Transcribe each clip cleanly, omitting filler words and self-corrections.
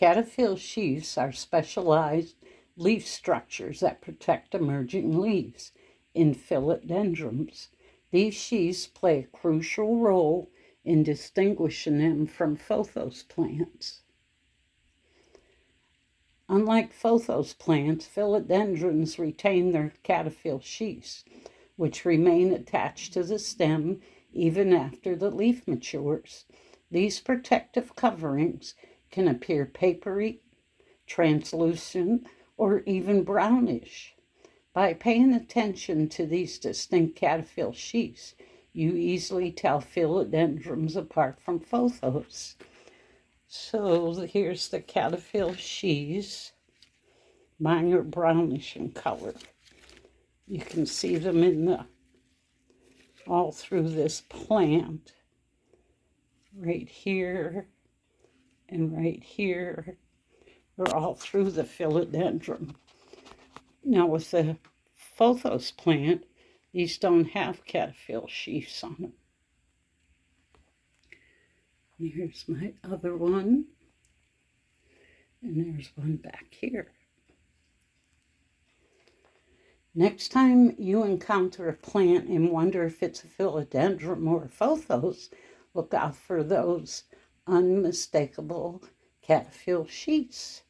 Cataphyil sheaths are specialized leaf structures that protect emerging leaves in Philodenrons. These sheaths play a crucial role in distinguishing them from Pothos plants. Unlike Pothos plants, Philodenrons retain their cataphyil sheaths, which remain attached to the stem even after the leaf matures. These protective coverings can appear papery, translucent, or even brownish. By paying attention to these distinct cataphyil sheaths, you easily tell Philodenrons apart from Pothos. So here's the cataphyil sheaths. Mine are brownish in color. You can see them all through this plant. Right here and right here. They're all through the philodendron. Now with the Pothos plant, these don't have cataphyil sheaths on them. Here's my other one. And there's one back here. Next time you encounter a plant and wonder if it's a philodendron or a Pothos, look out for those unmistakable cataphyil sheaths.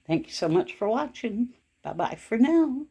Thank you so much for watching. Bye-bye for now.